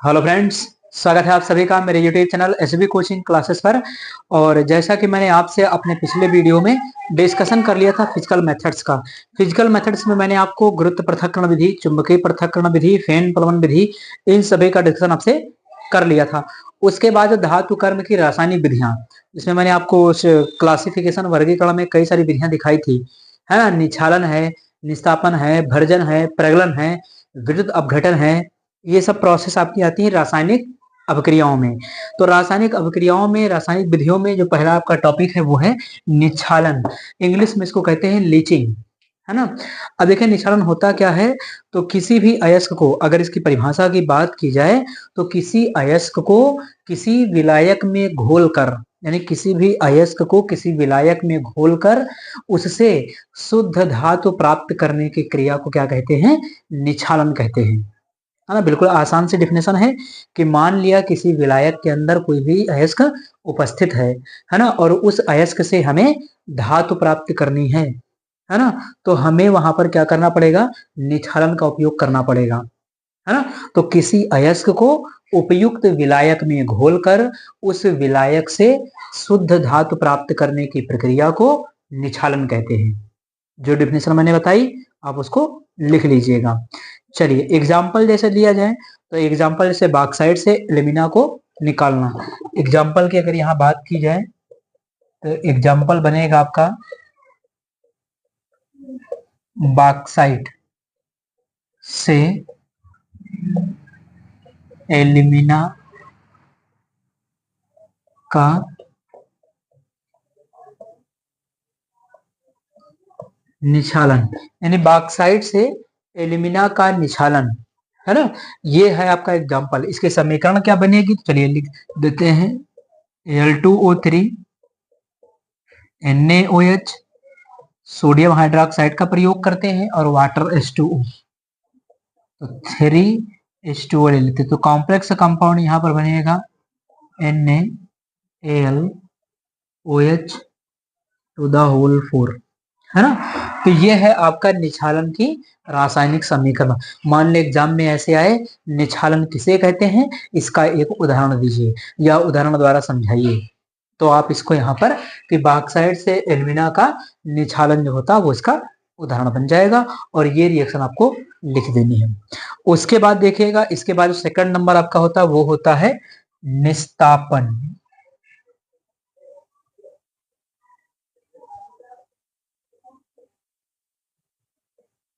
Hello friends, स्वागत है आप सभी का मेरे YouTube channel SB coaching classes पर। और जैसा कि मैंने आपसे अपने पिछले वीडियो में डिस्कशन कर लिया था फिजिकल मेथड्स का। फिजिकल मेथड्स में मैंने आपको गुरुत्व पृथक्करण विधि, चुंबकीय पृथक्करण विधि, फेन प्लवन विधि, इन सभी का डिस्कशन आपसे कर लिया था। उसके बाद धातु कर्म की रासायनिक विधियां, इसमें मैंने आपको उस क्लासिफिकेशन वर्गीकरण में कई सारी विधियां दिखाई थी, है ना। निक्षालन है, निस्तापन है, भर्जन है, प्रगलन है, विद्युत अपघटन है। ये सब प्रोसेस आपकी आती है रासायनिक अभिक्रियाओं में। तो रासायनिक अभिक्रियाओं में, रासायनिक विधियों में जो पहला आपका टॉपिक है वो है निक्षालन। इंग्लिश में इसको कहते हैं लीचिंग, है ना। अब देखिए निक्षालन होता क्या है। तो किसी भी अयस्क को, अगर इसकी परिभाषा की बात की जाए, तो किसी अयस्क को किसी विलायक में घोलकर, यानी किसी भी अयस्क को किसी विलायक में घोलकर उससे शुद्ध धातु प्राप्त करने की क्रिया को क्या कहते हैं? निक्षालन कहते हैं, है ना। बिल्कुल आसान सी डिफिनेशन है कि मान लिया किसी विलायक के अंदर कोई भी अयस्क उपस्थित है ना, और उस अयस्क से हमें धातु प्राप्त करनी है ना। तो हमें वहां पर क्या करना पड़ेगा? निक्षालन का उपयोग करना पड़ेगा, है ना। तो किसी अयस्क को उपयुक्त विलायक में घोलकर उस विलायक से शुद्ध धातु प्राप्त करने की प्रक्रिया को निक्षालन कहते हैं। जो डिफिनेशन मैंने बताई आप उसको लिख लीजिएगा। चलिए एग्जाम्पल जैसे लिया जाए, तो एग्जाम्पल जैसे बॉक्साइट से एल्यूमिना को निकालना। एग्जाम्पल की अगर यहाँ बात की जाए तो एग्जाम्पल बनेगा आपका बॉक्साइट से एल्यूमिना का निक्षालन, यानी बॉक्साइट से एल्यूमिना का निक्षालन, है ना। ये है आपका एग्जाम्पल। इसके समीकरण क्या बनेगी? तो चलिए लिख देते हैं। Al2O3 NaOH, सोडियम हाइड्रोक्साइड का प्रयोग करते हैं और वाटर H2O, तो 3H2O ले लेते हैं। तो कॉम्प्लेक्स कंपाउंड यहाँ पर बनेगा NaAlOH टू द होल 4, है ना। तो ये है आपका निक्षालन की रासायनिक समीकरण। मान ले एग्जाम में ऐसे आए, निक्षालन किसे कहते हैं, इसका एक उदाहरण दीजिए या उदाहरण द्वारा समझाइए। तो आप इसको यहाँ पर कि बॉक्साइट से एल्यूमिना का निक्षालन जो होता है वो इसका उदाहरण बन जाएगा, और ये रिएक्शन आपको लिख देनी है। उसके बाद देखिएगा, इसके बाद जो सेकंड नंबर आपका होता है वो होता है निस्तापन।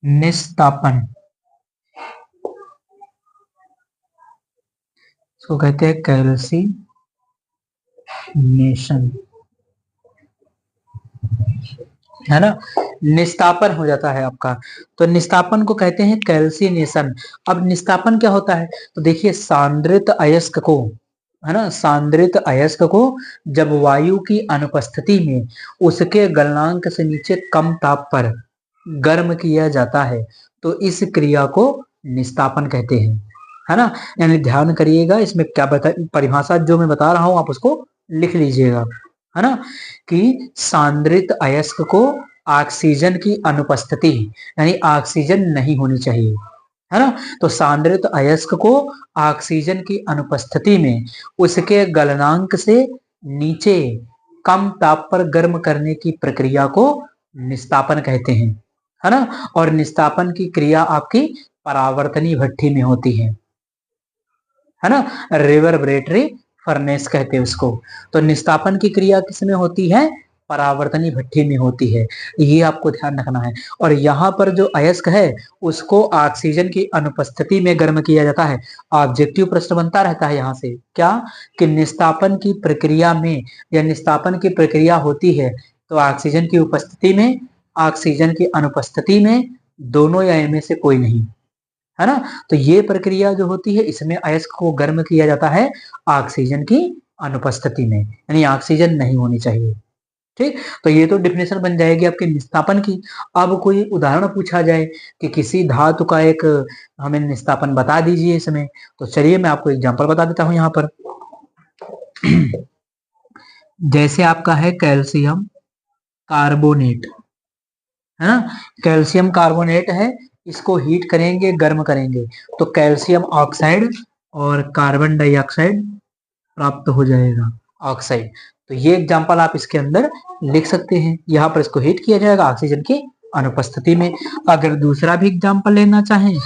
निस्तापन इसको कहते हैं कैल्सीनेशन, है ना। निस्तापन हो जाता है आपका, तो निस्तापन को कहते हैं कैल्सीनेशन। अब निस्तापन क्या होता है? तो देखिए सांद्रित अयस्क को, है ना, सांद्रित अयस्क को जब वायु की अनुपस्थिति में उसके गलनांक से नीचे कम ताप पर गर्म किया जाता है, तो इस क्रिया को निस्तापन कहते हैं, है ना। यानी ध्यान करिएगा, इसमें क्या परिभाषा जो मैं बता रहा हूं आप उसको लिख लीजिएगा, है ना। कि सांद्रित अयस्क को ऑक्सीजन की अनुपस्थिति, यानी ऑक्सीजन नहीं होनी चाहिए, है ना। तो सांद्रित अयस्क को ऑक्सीजन की अनुपस्थिति में उसके गलनांक से नीचे कम ताप पर गर्म करने की प्रक्रिया को निस्तापन कहते हैं, है ना। और निस्तापन की क्रिया आपकी परावर्तनी भट्ठी में होती है ना। रिवर्बरेटरी फर्नेस कहते हैं उसको। तो निस्तापन की क्रिया किसमें होती है? परावर्तनी भट्ठी में होती है, ये आपको ध्यान रखना है। और यहाँ पर जो अयस्क है उसको ऑक्सीजन की अनुपस्थिति में गर्म किया जाता है। ऑब्जेक्टिव प्रश्न बनता रहता है यहाँ से क्या, कि निस्तापन की प्रक्रिया में, या निस्तापन की प्रक्रिया होती है तो ऑक्सीजन की उपस्थिति में, ऑक्सीजन की अनुपस्थिति में, दोनों या इनमें से कोई नहीं, है ना। तो ये प्रक्रिया जो होती है इसमें अयस्क को गर्म किया जाता है ऑक्सीजन की अनुपस्थिति में, यानी ऑक्सीजन नहीं होनी चाहिए। ठीक, तो ये तो डिफिनेशन बन जाएगी आपके निस्तापन की। अब कोई उदाहरण पूछा जाए कि किसी धातु का एक हमें निस्तापन बता दीजिए इसमें, तो चलिए मैं आपको एग्जांपल बता देता हूं यहाँ पर। जैसे आपका है कैल्शियम कार्बोनेट, है ना। कैल्शियम कार्बोनेट है, इसको हीट करेंगे, गर्म करेंगे, तो कैल्शियम ऑक्साइड और कार्बन डाइऑक्साइड प्राप्त हो जाएगा, ऑक्साइड। तो ये एग्जांपल आप इसके अंदर लिख सकते हैं। यहाँ पर इसको हीट किया जाएगा ऑक्सीजन की अनुपस्थिति में। अगर दूसरा भी एग्जांपल लेना चाहें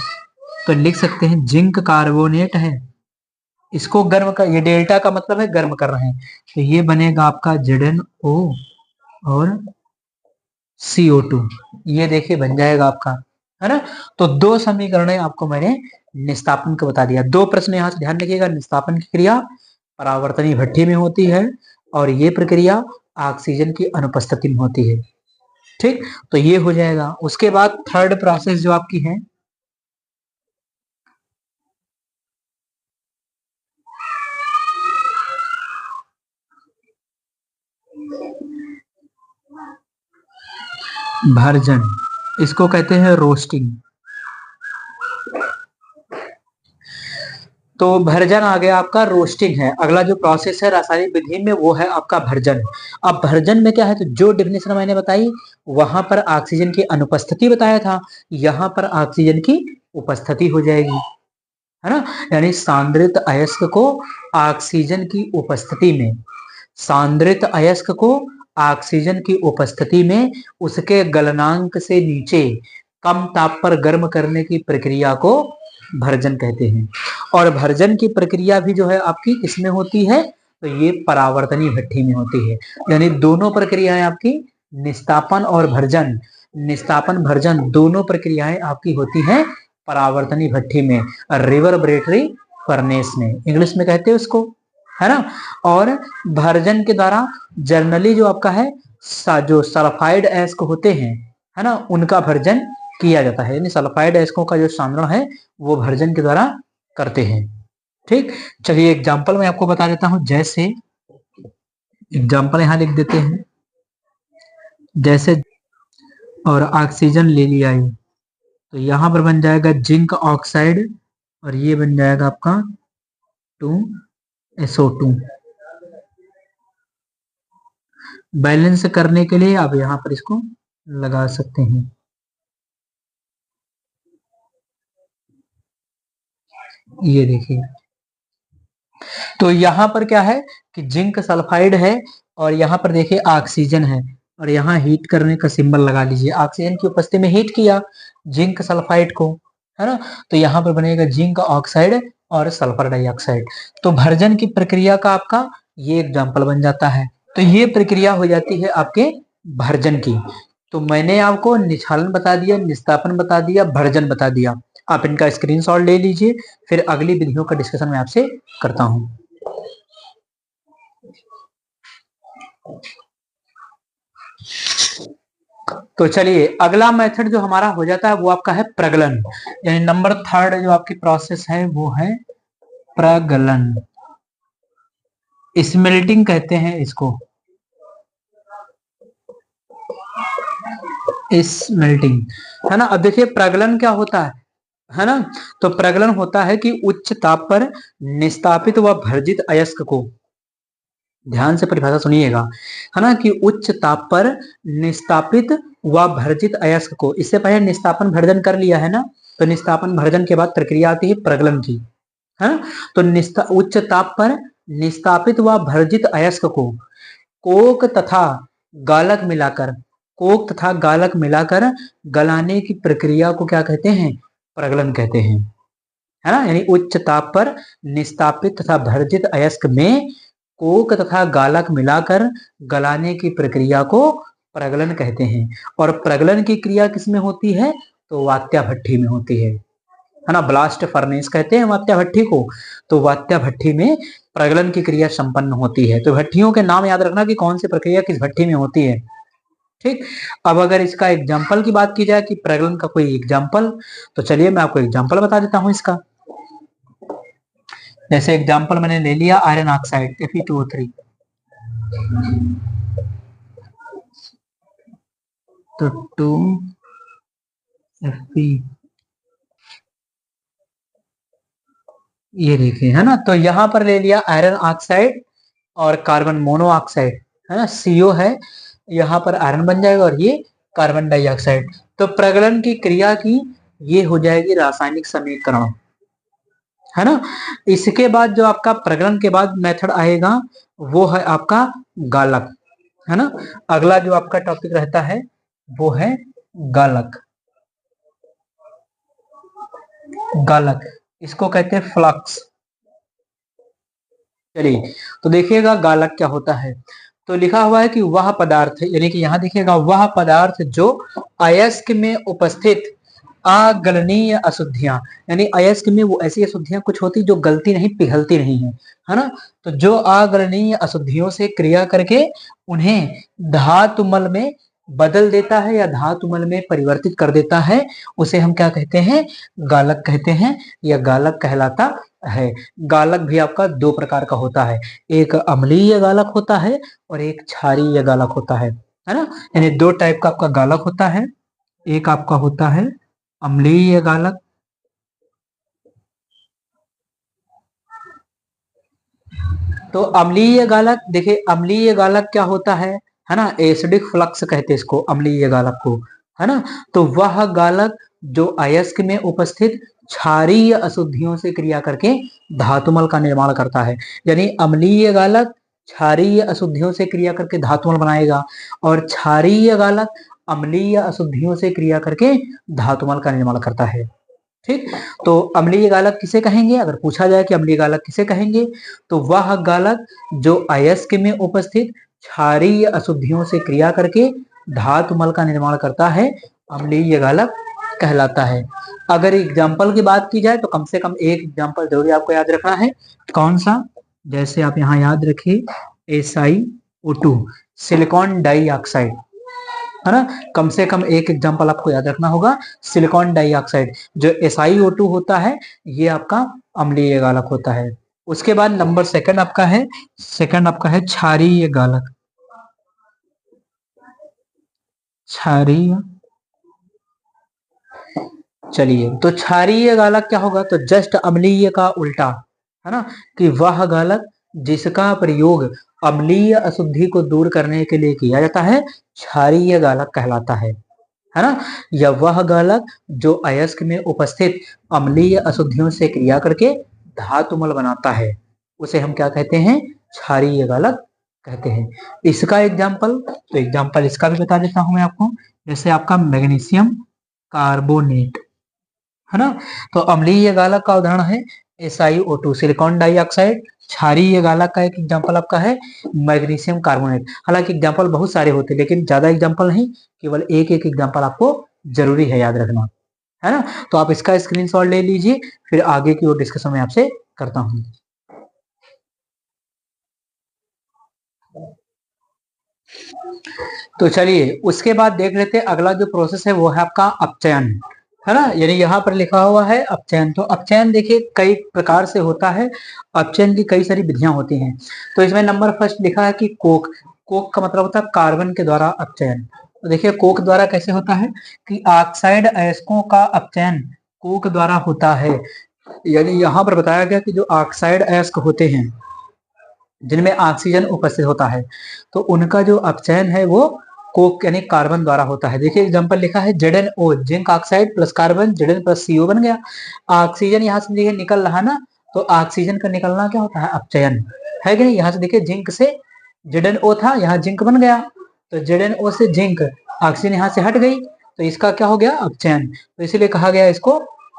तो लिख सकते हैं जिंक कार्बोनेट है, इसको गर्म कर, ये डेल्टा का मतलब है गर्म कर रहे हैं, तो ये बनेगा आपका ZnO और CO2। ये देखिए बन जाएगा आपका, है ना। तो दो समीकरण आपको मैंने निस्तापन को बता दिया। दो प्रश्न यहाँ से ध्यान रखिएगा। निस्तापन की क्रिया परावर्तनीय भट्ठी में होती है और ये प्रक्रिया ऑक्सीजन की अनुपस्थिति में होती है। ठीक, तो ये हो जाएगा। उसके बाद थर्ड प्रोसेस जो आपकी है, भर्जन, इसको कहते हैं रोस्टिंग। तो भर्जन आ गया आपका, रोस्टिंग है। अगला जो प्रोसेस है रासायनिक विधि में वो है आपका भर्जन। अब भर्जन में क्या है, तो जो डेफिनेशन मैंने बताई वहां पर ऑक्सीजन की अनुपस्थिति बताया था, यहां पर ऑक्सीजन की उपस्थिति हो जाएगी, है ना। यानी सांद्रित अयस्क को ऑक्सीजन की उपस्थिति में, सांद्रित अयस्क को ऑक्सीजन की उपस्थिति में उसके गलनांक से नीचे कम ताप पर गर्म करने की प्रक्रिया को भर्जन कहते हैं। और भर्जन की प्रक्रिया भी जो है आपकी किसमें होती है, तो ये परावर्तनीय भट्ठी में होती है। यानी दोनों प्रक्रियाएं आपकी, निस्तापन और भर्जन, निस्तापन भर्जन दोनों प्रक्रियाएं आपकी होती हैं परावर्तनीय भट्ठी में, रिवर्बरेटरी फर्नेस में, इंग्लिश में कहते हैं उसको, है ना। और भर्जन के द्वारा जनरली जो आपका है जो सल्फाइड एस्क होते हैं, है ना, उनका भर्जन किया जाता है। यानी सल्फाइड एस्कों का जो सान्द्रण है वो भर्जन के द्वारा करते हैं। ठीक, चलिए एग्जाम्पल मैं आपको बता देता हूं। जैसे एग्जाम्पल यहां लिख देते हैं, जैसे और ऑक्सीजन ले लिया है, तो यहां पर बन जाएगा जिंक ऑक्साइड और ये बन जाएगा आपका 2SO2। बैलेंस करने के लिए आप यहां पर इसको लगा सकते हैं। ये देखिए, तो यहां पर क्या है कि जिंक सल्फाइड है और यहां पर देखिए ऑक्सीजन है, और यहाँ हीट करने का सिंबल लगा लीजिए। ऑक्सीजन की उपस्थिति में हीट किया जिंक सल्फाइड को, है ना, तो यहाँ पर बनेगा जिंक ऑक्साइड और सल्फर डाइऑक्साइड। तो भर्जन की प्रक्रिया का आपका ये एग्जाम्पल बन जाता है। तो ये प्रक्रिया हो जाती है आपके भर्जन की। तो मैंने आपको निष्कालन बता दिया, निस्तापन बता दिया, भर्जन बता दिया। आप इनका स्क्रीनशॉट ले लीजिए, फिर अगली विधियों का डिस्कशन मैं आपसे करता हूं। तो चलिए अगला मेथड जो हमारा हो जाता है वो आपका है प्रगलन। यानी नंबर थर्ड जो आपकी प्रोसेस है वो है प्रगलन। स्मेल्टिंग कहते हैं इसको, स्मेल्टिंग, है ना। अब देखिए प्रगलन क्या होता है ना। तो प्रगलन होता है कि उच्च ताप पर निस्तापित व भर्जित अयस्क को, ध्यान से परिभाषा सुनिएगा, है ना, कि उच्च ताप पर निस्तापित व भर्जित अयस्क को, इससे पहले निस्तापन भर्जन कर लिया है ना, तो निस्तापन भर्जन के बाद प्रक्रिया आती है प्रगलन की, है ना। तो उच्च ताप पर निस्तापित व भर्जित अयस्क को कोक तथा गालक मिलाकर, कोक तथा गालक मिलाकर गलाने की प्रक्रिया को क्या कहते हैं, प्रगलन कहते हैं, है ना। यानी उच्च ताप पर निस्तापित तथा भर्जित अयस्क में कोक तथा गालक मिलाकर गलाने की प्रक्रिया को प्रगलन कहते हैं। और प्रगलन की क्रिया किसमें होती है, तो वात्या भट्ठी में होती है ना। ब्लास्ट फर्नेस कहते हैं वात्या भट्ठी को। तो वात्या भट्ठी में प्रगलन की क्रिया संपन्न होती है। तो भट्टियों के नाम याद रखना कि कौन सी प्रक्रिया किस भट्ठी में होती है। ठीक, अब अगर इसका एग्जाम्पल की बात की जाए कि प्रगलन का कोई एग्जाम्पल, तो चलिए मैं आपको एग्जाम्पल बता देता हूं इसका। जैसे एग्जाम्पल मैंने ले लिया आयरन ऑक्साइड Fe2O3, तो 2Fe, ये देखिए, है ना। तो यहां पर ले लिया आयरन ऑक्साइड और कार्बन मोनोऑक्साइड, है ना, CO है, यहां पर आयरन बन जाएगा और ये कार्बन डाइऑक्साइड। तो प्रगलन की क्रिया की ये हो जाएगी रासायनिक समीकरण, है ना। इसके बाद जो आपका प्रकरण के बाद मेथड आएगा वो है आपका गालक, है ना। अगला जो आपका टॉपिक रहता है वो है गालक। गालक इसको कहते हैं फ्लक्स। चलिए तो देखिएगा गालक क्या होता है। तो लिखा हुआ है कि वह पदार्थ, यानी कि यहाँ देखिएगा वह पदार्थ जो अयस्क में उपस्थित अगलनीय अशुद्धियां, यानी अयस्क में वो ऐसी अशुद्धियां कुछ होती जो गलती नहीं, पिघलती नहीं है ना। तो जो अगलनीय अशुद्धियों से क्रिया करके उन्हें धातुमल में बदल देता है या धातुमल में परिवर्तित कर देता है, उसे हम क्या कहते हैं, गालक कहते हैं, या गालक कहलाता है। गालक भी आपका दो प्रकार का होता है, एक अम्लीय गालक होता है और एक क्षारीय गालक होता है ना। यानी दो टाइप का आपका गालक होता है, एक आपका होता है अम्लीय गालक, तो अम्लीय गालक देखिए, अम्लीय गालक क्या होता है ना, एसिडिक फ्लक्स कहते हैं इसको, अम्लीय गालक को, है ना। तो वह गालक जो अयस्क में उपस्थित क्षारीय अशुद्धियों से क्रिया करके धातुमल का निर्माण करता है। यानी अम्लीय गालक क्षारीय अशुद्धियों से क्रिया करके धातुमल बनाएगा और क्षारीय गालक अम्लीय अशुद्धियों से क्रिया करके धातुमल का निर्माण करता है। ठीक, तो अम्लीय गालक किसे कहेंगे, अगर पूछा जाए कि अम्लीय गालक किसे कहेंगे, तो वह गालक जो अयस्क में उपस्थित क्षारीय अशुद्धियों से क्रिया करके धातुमल का निर्माण करता है, अम्लीय गालक कहलाता है। अगर एग्जाम्पल की बात की जाए तो कम से कम एक एग्जाम्पल जरूर आपको याद रखना है, कौन सा, जैसे आप यहाँ याद रखिए SiO2, सिलिकॉन डाइऑक्साइड, है ना। कम से कम एक एग्जांपल आपको याद रखना होगा, सिलिकॉन डाइऑक्साइड जो SiO2 होता है, ये आपका अम्लीय गालक होता है। उसके बाद नंबर सेकंड आपका है, क्षारीय गालक। क्षारीय, चलिए तो क्षारीय गालक क्या होगा, तो जस्ट अम्लीय का उल्टा, है ना, कि वह गालक जिसका प्रयोग अम्लीय अशुद्धि को दूर करने के लिए किया जाता है, क्षारीय गालक कहलाता है ना। या वह गालक जो अयस्क में उपस्थित अम्लीय अशुद्धियों से क्रिया करके धातुमल बनाता है, उसे हम क्या कहते हैं, क्षारीय गालक कहते हैं। इसका एग्जाम्पल, तो एग्जाम्पल इसका भी बता देता हूं मैं आपको, जैसे आपका मैग्नीशियम कार्बोनेट, है ना। तो अम्लीय गालक का उदाहरण है SiO2, सिलिकॉन डाइऑक्साइड। क्षारीय गालक का एक एग्जांपल आपका है मैग्नीशियम कार्बोनेट। हालांकि एग्जांपल बहुत सारे होते हैं, लेकिन ज्यादा एग्जांपल नहीं, केवल एक एक एग्जांपल आपको जरूरी है याद रखना, है ना। तो आप इसका स्क्रीनशॉट ले लीजिए, फिर आगे की और डिस्कशन में आपसे करता हूं। तो चलिए उसके बाद देख लेते हैं, अगला जो प्रोसेस है वो है आपका अपचयन, है ना। यानी यहाँ पर लिखा हुआ है अपचयन। तो अपचयन देखिए कई प्रकार से होता है, अपचयन की कई सारी विधियां होती हैं। तो इसमें नंबर फर्स्ट लिखा है कि कोक, कोक का मतलब होता है कार्बन के द्वारा अपचयन। तो देखिए कोक द्वारा कैसे होता है कि ऑक्साइड अयस्कों का अपचयन कोक द्वारा होता है। यानी यहाँ पर बताया गया कि जो ऑक्साइड अयस्क होते हैं जिनमें ऑक्सीजन उपस्थित होता है, तो उनका जो अपचयन है वो कोक यानी कार्बन द्वारा होता है। देखिए एग्जांपल लिखा है ZnO, zinc oxide plus carbon, Zn plus CO बन गया। ऑक्सीजन यहाँ से देखिए निकल रहा ना, तो ऑक्सीजन का निकलना क्या होता है, अपचयन, है कि नहीं। यहाँ से देखिए जिंक से ZnO था, यहाँ जिंक बन गया, तो ZnO से जिंक, ऑक्सीजन यहाँ से हट गई, तो इसका क्या हो गया, अपचयन। तो इसीलिए कहा गया इसको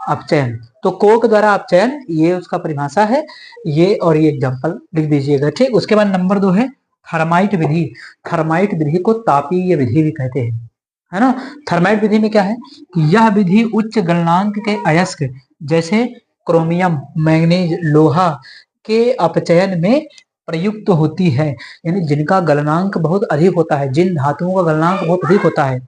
अपचयन। तो कोक द्वारा अपचयन, ये उसका परिभाषा है, ये और ये एग्जांपल लिख दीजिएगा। ठीक, उसके बाद नंबर 2 है थर्माइट विधि। थर्माइट विधि को तापीय विधि भी कहते हैं, है ना। थर्माइट विधि में क्या है, यह विधि उच्च गलनांक के अयस्क जैसे क्रोमियम, मैंगनीज, लोहा के अपचयन में प्रयुक्त होती है। यानी जिनका गलनांक बहुत अधिक होता है, जिन धातुओं का गलनांक बहुत अधिक होता है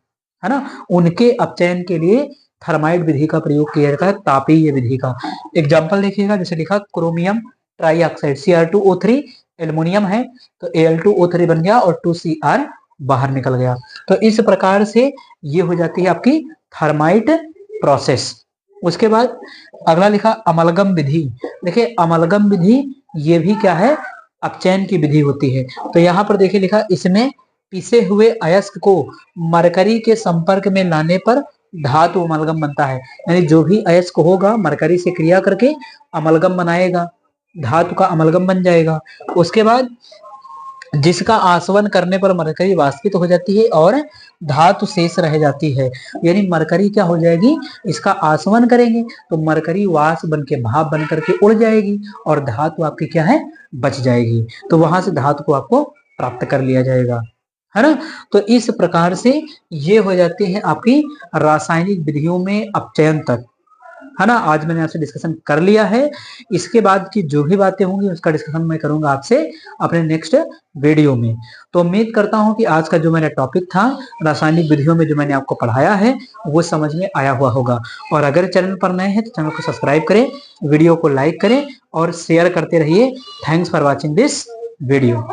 ना, उनके अपचयन के लिए थर्माइट विधि का प्रयोग किया जाता है, तापीय विधि का। एग्जाम्पल देखिएगा, जैसे लिखा क्रोमियम ट्राईऑक्साइड Cr2O3, एल्युमिनियम है तो Al2O3 बन गया और 2Cr बाहर निकल गया। तो इस प्रकार से ये हो जाती है आपकी थर्माइट प्रोसेस। उसके बाद अगला लिखा अमलगम विधि। देखिए अमलगम विधि ये भी क्या है, अपचयन की विधि होती है। तो यहाँ पर देखिए लिखा, इसमें पिसे हुए अयस्क को मरकरी के संपर्क में लाने पर धातु अमलगम बनता है, यानी जो भी अयस्क होगा मरकरी से क्रिया करके अमलगम बनाएगा, धातु का अमलगम बन जाएगा। उसके बाद जिसका आसवन करने पर मरकरी वाष्पित हो जाती है और धातु शेष रह जाती है, यानी मरकरी क्या हो जाएगी, इसका आसवन करेंगे तो मरकरी वाष्प बन के भाप बन करके उड़ जाएगी और धातु आपकी क्या है, बच जाएगी। तो वहां से धातु को आपको प्राप्त कर लिया जाएगा, है ना। तो इस प्रकार से ये हो जाती है आपकी रासायनिक विधियों में अपचयन तक, है ना। आज मैंने आपसे डिस्कशन कर लिया है, इसके बाद की जो भी बातें होंगी उसका डिस्कशन मैं करूंगा आपसे अपने नेक्स्ट वीडियो में। तो उम्मीद करता हूं कि आज का जो मेरा टॉपिक था रासायनिक विधियों में जो मैंने आपको पढ़ाया है वो समझ में आया हुआ होगा। और अगर चैनल पर नए हैं तो चैनल को सब्सक्राइब करें, वीडियो को लाइक करें और शेयर करते रहिए। Thanks for watching this video.